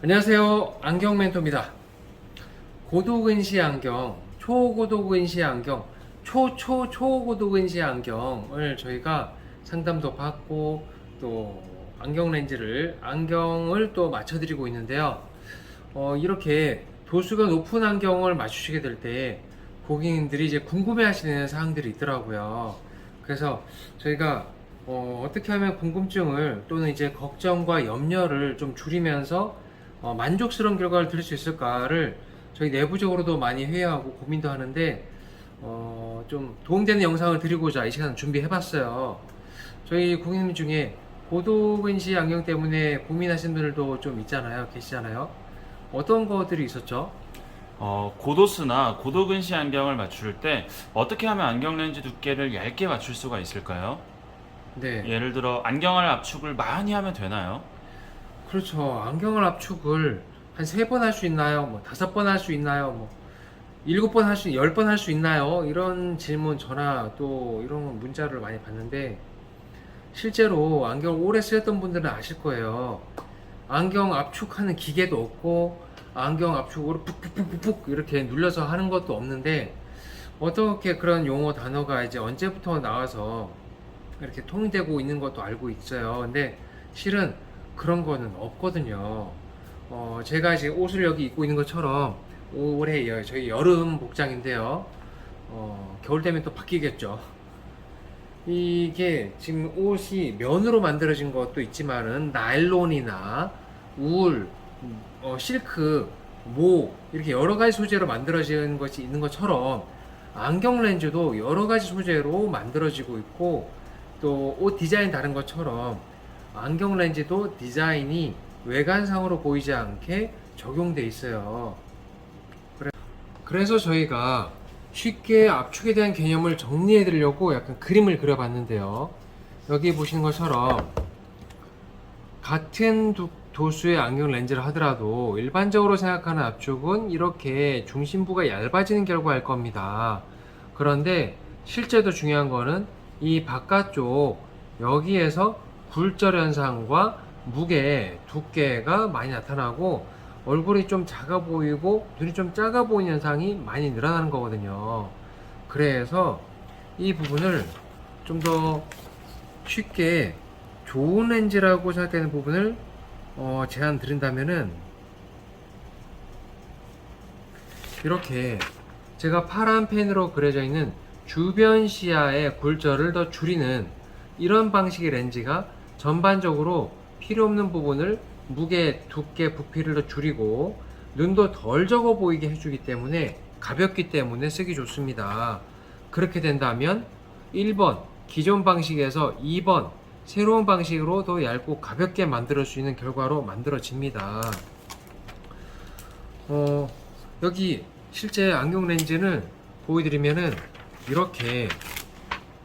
안녕하세요. 안경멘토입니다. 고도근시 안경, 초고도근시 안경, 초고도근시 안경을 저희가 상담도 받고 또 안경을 또 맞춰드리고 있는데요. 이렇게 도수가 높은 안경을 맞추시게 될 때 고객님들이 이제 궁금해 하시는 사항들이 있더라고요. 그래서 저희가 어떻게 하면 궁금증을 또는 이제 걱정과 염려를 좀 줄이면서 만족스러운 결과를 들을 수 있을까를 저희 내부적으로도 많이 회의하고 고민도 하는데 좀 도움되는 영상을 드리고자 이 시간 준비해 봤어요. 저희 고객님 중에 고도근시 안경 때문에 고민하시는 분들도 좀 계시잖아요. 어떤 것들이 있었죠? 고도수나 고도근시 안경을 맞출 때 어떻게 하면 안경 렌즈 두께를 얇게 맞출 수가 있을까요? 네, 예를 들어 안경알 압축을 많이 하면 되나요? 그렇죠. 안경을 압축을 한 3번 할 수 있나요? 뭐 5번 할 수 있나요? 뭐 7번 할 수, 10번 할 수 있나요? 이런 질문, 전화 또 이런 문자를 많이 받는데 실제로 안경을 오래 쓰셨던 분들은 아실 거예요. 안경 압축하는 기계도 없고 안경 압축으로 푹푹푹푹 이렇게 눌려서 하는 것도 없는데 어떻게 그런 용어 단어가 이제 언제부터 나와서 이렇게 통용되고 있는 것도 알고 있어요. 근데 실은 그런 거는 없거든요. 제가 지금 옷을 여기 입고 있는 것처럼 올해 저희 여름 복장인데요. 겨울 되면 또 바뀌겠죠. 이게 지금 옷이 면으로 만들어진 것도 있지만은 나일론이나 울, 실크, 이렇게 여러 가지 소재로 만들어진 것이 있는 것처럼 안경 렌즈도 여러 가지 소재로 만들어지고 있고 또 옷 디자인 다른 것처럼 안경 렌즈도 디자인이 외관상으로 보이지 않게 적용돼 있어요. 그래서 저희가 쉽게 압축에 대한 개념을 정리해 드리려고 약간 그림을 그려봤는데요. 여기 보시는 것처럼 같은 도수의 안경 렌즈를 하더라도 일반적으로 생각하는 압축은 이렇게 중심부가 얇아지는 결과일 겁니다. 그런데 실제로 중요한 거는 이 바깥쪽 여기에서 굴절 현상과 무게, 두께가 많이 나타나고 얼굴이 좀 작아 보이고 눈이 좀 작아 보이는 현상이 많이 늘어나는 거거든요. 그래서 이 부분을 좀 더 쉽게 좋은 렌즈라고 생각되는 부분을 제안 드린다면은 이렇게 제가 파란 펜으로 그려져 있는 주변 시야의 굴절을 더 줄이는 이런 방식의 렌즈가 전반적으로 필요 없는 부분을 무게, 두께, 부피를 더 줄이고 눈도 덜 적어 보이게 해주기 때문에 가볍기 때문에 쓰기 좋습니다. 그렇게 된다면 1번 기존 방식에서 2번 새로운 방식으로 더 얇고 가볍게 만들 수 있는 결과로 만들어집니다. 여기 실제 안경 렌즈는 보여드리면은 이렇게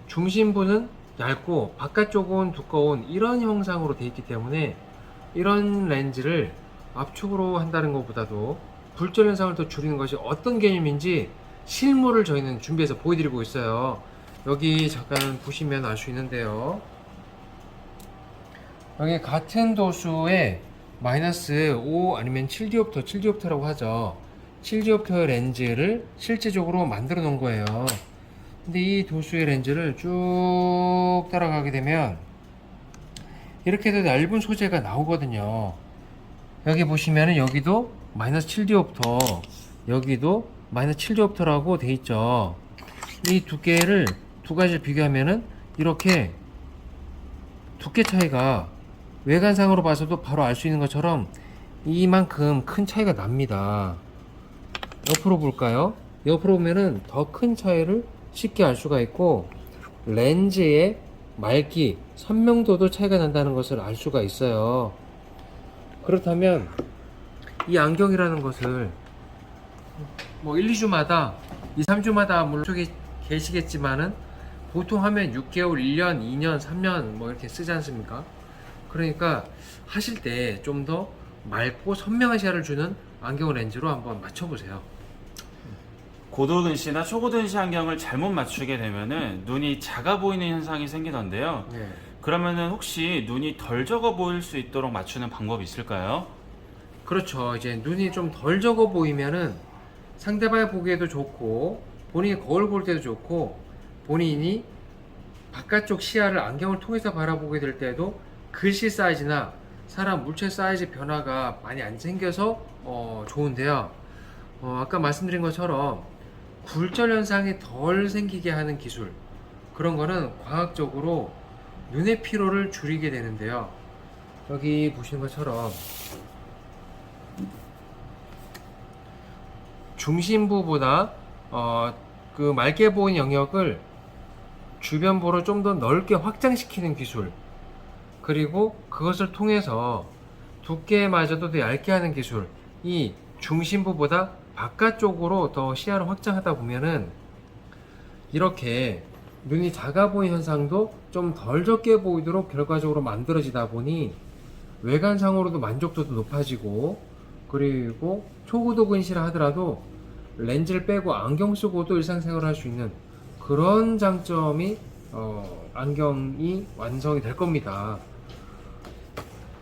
중심부는 얇고 바깥쪽은 두꺼운 이런 형상으로 되어 있기 때문에 이런 렌즈를 압축으로 한다는 것보다도 굴절 현상을 더 줄이는 것이 어떤 개념인지 실물을 저희는 준비해서 보여드리고 있어요. 여기 잠깐 보시면 알 수 있는데요. 여기 같은 도수의 마이너스 5 아니면 7디옵터라고 하죠. 7디옵터 렌즈를 실제적으로 만들어 놓은 거예요. 근데 이 도수의 렌즈를 쭉 따라가게 되면 이렇게 해서 얇은 소재가 나오거든요. 여기 보시면은 여기도 마이너스 7디옵터, 여기도 마이너스 7디옵터라고 돼 있죠. 이 두께를 두 가지를 비교하면은 이렇게 두께 차이가 외관상으로 봐서도 바로 알 수 있는 것처럼 이만큼 큰 차이가 납니다. 옆으로 볼까요? 옆으로 보면은 더 큰 차이를 쉽게 알 수가 있고 렌즈의 맑기, 선명도도 차이가 난다는 것을 알 수가 있어요. 그렇다면 이 안경이라는 것을 뭐 1, 2주마다 2, 3주마다 물론 쪽에 계시겠지만은 보통 하면 6개월, 1년, 2년, 3년 뭐 이렇게 쓰지 않습니까? 그러니까 하실 때 좀 더 맑고 선명한 시야를 주는 안경 렌즈로 한번 맞춰보세요. 고도근시나 초고도근시 안경을 잘못 맞추게 되면은 눈이 작아 보이는 현상이 생기던데요. 네. 그러면은 혹시 눈이 덜 적어 보일 수 있도록 맞추는 방법이 있을까요? 그렇죠. 이제 눈이 좀 덜 적어 보이면은 상대방이 보기에도 좋고 본인이 거울 볼 때도 좋고 본인이 바깥쪽 시야를 안경을 통해서 바라보게 될 때도 글씨 사이즈나 사람 물체 사이즈 변화가 많이 안 생겨서 좋은데요. 아까 말씀드린 것처럼 굴절 현상이 덜 생기게 하는 기술, 그런 거는 과학적으로 눈의 피로를 줄이게 되는데요. 여기 보시는 것처럼 중심부보다 그 맑게 보이는 영역을 주변보로 좀 더 넓게 확장시키는 기술, 그리고 그것을 통해서 두께마저도 더 얇게 하는 기술, 이 중심부보다 바깥쪽으로 더 시야를 확장하다 보면은 이렇게 눈이 작아 보이는 현상도 좀 덜 적게 보이도록 결과적으로 만들어지다 보니 외관상으로도 만족도도 높아지고, 그리고 초고도 근시라 하더라도 렌즈를 빼고 안경 쓰고도 일상생활을 할 수 있는 그런 장점이 안경이 완성이 될 겁니다.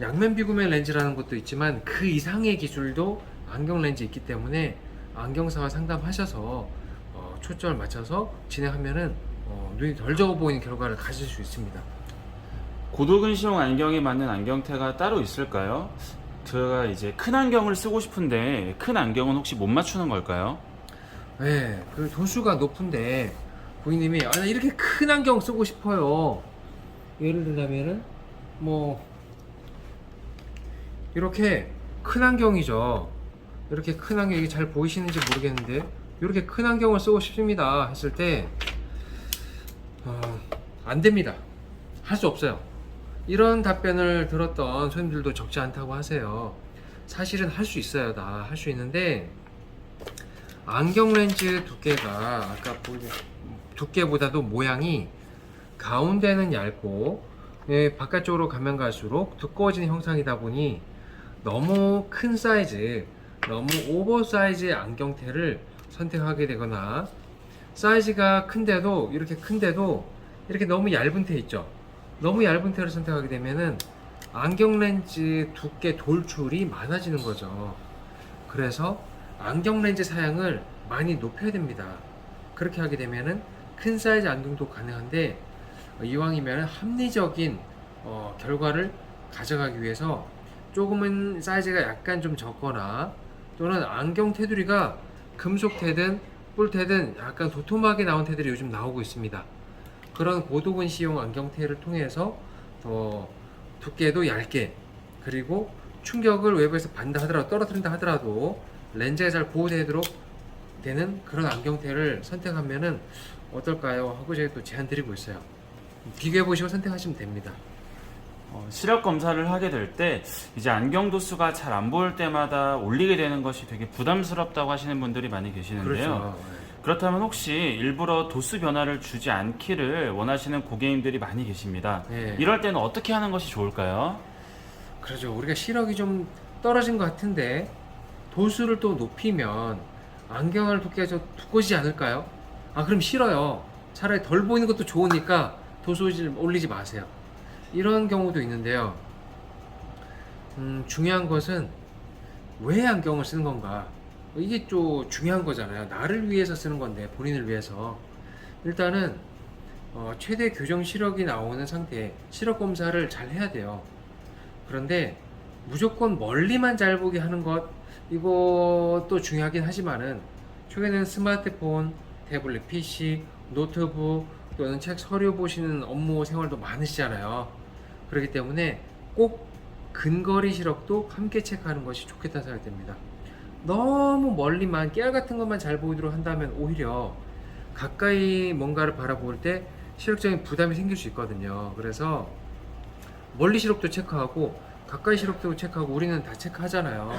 양면 비구면 렌즈라는 것도 있지만 그 이상의 기술도 안경 렌즈 있기 때문에 안경사와 상담하셔서 초점을 맞춰서 진행하면은 눈이 덜 적어 보이는 결과를 가질 수 있습니다. 고도근시용 안경에 맞는 안경테가 따로 있을까요? 제가 이제 큰 안경을 쓰고 싶은데 큰 안경은 혹시 못 맞추는 걸까요? 네, 그 도수가 높은데 고객님이 나 이렇게 큰 안경 쓰고 싶어요. 예를 들자면은 뭐 이렇게 큰 안경이죠. 이렇게 큰 안경, 이게 잘 보이시는지 모르겠는데 이렇게 큰 안경을 쓰고 싶습니다 했을 때 안 됩니다. 할 수 없어요. 이런 답변을 들었던 손님들도 적지 않다고 하세요. 사실은 할 수 있어요. 다 할 수 있는데 안경 렌즈 두께가 아까 보이는 두께보다도 모양이 가운데는 얇고 바깥쪽으로 가면 갈수록 두꺼워지는 형상이다 보니 너무 큰 사이즈, 너무 오버 사이즈의 안경테를 선택하게 되거나, 사이즈가 큰데도 이렇게 너무 얇은 테 있죠. 너무 얇은 테를 선택하게 되면은 안경 렌즈 두께 돌출이 많아지는 거죠. 그래서 안경 렌즈 사양을 많이 높여야 됩니다. 그렇게 하게 되면은 큰 사이즈 안경도 가능한데, 이왕이면 합리적인 결과를 가져가기 위해서 조금은 사이즈가 약간 좀 적거나, 또는 안경 테두리가 금속 테든 뿔 테든 약간 도톰하게 나온 테들이 요즘 나오고 있습니다. 그런 고도근시용 안경테를 통해서 더 두께도 얇게, 그리고 충격을 외부에서 받는다 하더라도, 떨어뜨린다 하더라도 렌즈가 잘 보호되도록 되는 그런 안경테를 선택하면은 어떨까요? 하고 제가 또 제안 드리고 있어요. 비교해 보시고 선택하시면 됩니다. 시력 검사를 하게 될 때 이제 안경 도수가 잘 안 보일 때마다 올리게 되는 것이 되게 부담스럽다고 하시는 분들이 많이 계시는데요. 그렇죠. 그렇다면 혹시 일부러 도수 변화를 주지 않기를 원하시는 고객님들이 많이 계십니다. 네. 이럴 때는 어떻게 하는 것이 좋을까요? 그렇죠. 우리가 시력이 좀 떨어진 것 같은데 도수를 또 높이면 안경을 두께가 좀 두꺼워지지 않을까요? 그럼 싫어요. 차라리 덜 보이는 것도 좋으니까 도수 올리지 마세요. 이런 경우도 있는데요. 중요한 것은 왜 안경을 쓰는 건가? 이게 좀 중요한 거잖아요. 나를 위해서 쓰는 건데, 본인을 위해서. 일단은 최대 교정 시력이 나오는 상태에 시력 검사를 잘 해야 돼요. 그런데 무조건 멀리만 잘 보게 하는 것, 이것도 중요하긴 하지만은 최근에는 스마트폰, 태블릿 PC, 노트북 또는 책, 서류 보시는 업무 생활도 많으시잖아요. 그렇기 때문에 꼭 근거리 시력도 함께 체크하는 것이 좋겠다 생각됩니다. 너무 멀리만 깨알 같은 것만 잘 보이도록 한다면 오히려 가까이 뭔가를 바라볼 때 시력적인 부담이 생길 수 있거든요. 그래서 멀리 시력도 체크하고 가까이 시력도 체크하고 우리는 다 체크하잖아요.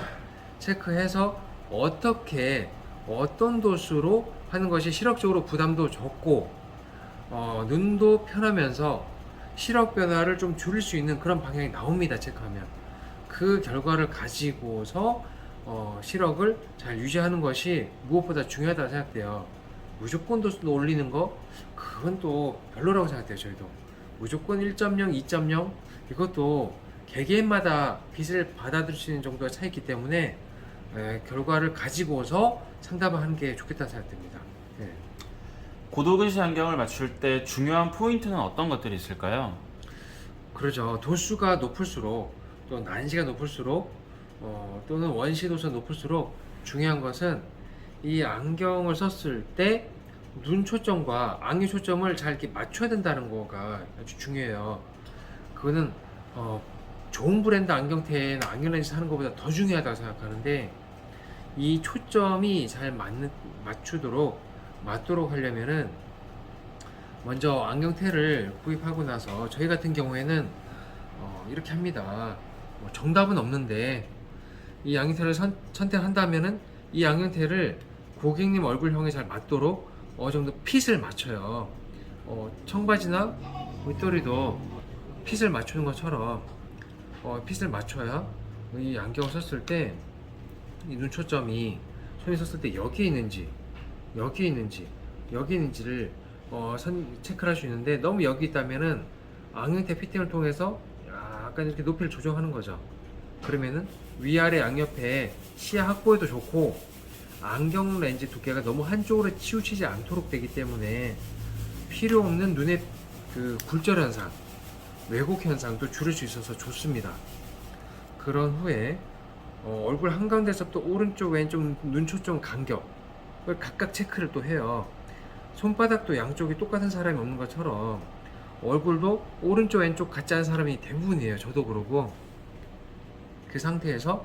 체크해서 어떻게 어떤 도수로 하는 것이 시력적으로 부담도 적고 눈도 편하면서 시력 변화를 좀 줄일 수 있는 그런 방향이 나옵니다. 체크하면 그 결과를 가지고서 시력을 잘 유지하는 것이 무엇보다 중요하다고 생각돼요. 무조건 도수도 올리는 거, 그건 또 별로라고 생각돼요. 저희도 무조건 1.0, 2.0 이것도 개개인마다 빛을 받아들일 수 있는 정도의 차이기 때문에 결과를 가지고서 상담을 하는 게 좋겠다는 생각이 듭니다. 예. 고도근시 안경을 맞출 때 중요한 포인트는 어떤 것들이 있을까요? 그러죠. 도수가 높을수록 또 난시가 높을수록 또는 원시 도수가 높을수록 중요한 것은 이 안경을 썼을 때 눈 초점과 안경 초점을 잘 이렇게 맞춰야 된다는 거가 아주 중요해요. 그거는 좋은 브랜드 안경테나 안경 렌즈 사는 것보다 더 중요하다고 생각하는데 이 초점이 잘 맞도록 하려면은 먼저 안경테를 구입하고 나서 저희 같은 경우에는 이렇게 합니다. 정답은 없는데 이 안경테를 선택한다면은 이 안경테를 고객님 얼굴형에 잘 맞도록 어느 정도 핏을 맞춰요. 청바지나 윗도리도 핏을 맞추는 것처럼 핏을 맞춰야 이 안경을 썼을 때 이 눈 초점이 손에 썼을 때 여기에 있는지 여기에 있는지를 체크를 할 수 있는데 너무 여기 있다면은 안경테 피팅을 통해서 약간 이렇게 높이를 조정하는 거죠. 그러면은 위아래 양옆에 시야 확보에도 좋고 안경 렌즈 두께가 너무 한쪽으로 치우치지 않도록 되기 때문에 필요 없는 눈의 그 굴절 현상, 왜곡 현상도 줄일 수 있어서 좋습니다. 그런 후에 얼굴 한가운데서부터 오른쪽 왼쪽 눈 초점 간격을 각각 체크를 또 해요. 손바닥도 양쪽이 똑같은 사람이 없는 것처럼 얼굴도 오른쪽 왼쪽 같지 않은 사람이 대부분이에요. 저도 그러고 그 상태에서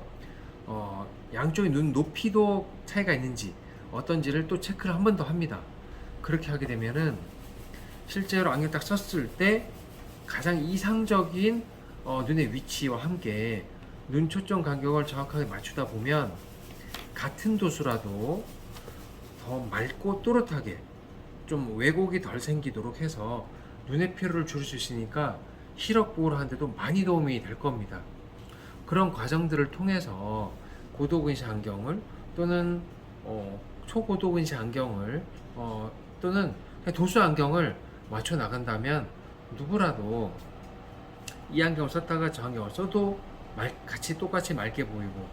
양쪽의 눈 높이도 차이가 있는지 어떤지를 또 체크를 한 번 더 합니다. 그렇게 하게 되면은 실제로 안경 딱 썼을 때 가장 이상적인 눈의 위치와 함께 눈 초점 간격을 정확하게 맞추다 보면 같은 도수라도 더 맑고 또렷하게 좀 왜곡이 덜 생기도록 해서 눈의 피로를 줄일 수 있으니까 시력 보호를 하는데도 많이 도움이 될 겁니다. 그런 과정들을 통해서 고도근시 안경을 또는 초고도근시 안경을 또는 도수 안경을 맞춰 나간다면 누구라도 이 안경을 썼다가 저 안경을 써도 똑같이 맑게 보이고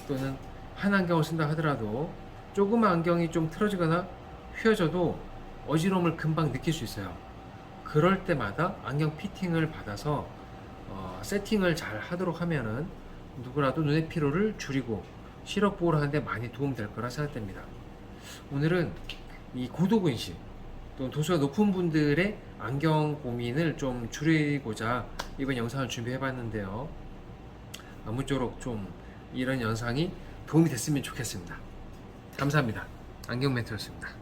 또는 한 안경을 쓴다 하더라도 조그만 안경이 좀 틀어지거나 휘어져도 어지러움을 금방 느낄 수 있어요. 그럴 때마다 안경 피팅을 받아서 세팅을 잘 하도록 하면은 누구라도 눈의 피로를 줄이고 시력 보호를 하는데 많이 도움될 거라 생각됩니다. 오늘은 이 고도근시 또 도수가 높은 분들의 안경 고민을 좀 줄이고자 이번 영상을 준비해 봤는데요. 아무쪼록 좀 이런 영상이 도움이 됐으면 좋겠습니다. 감사합니다. 안경 멘토였습니다.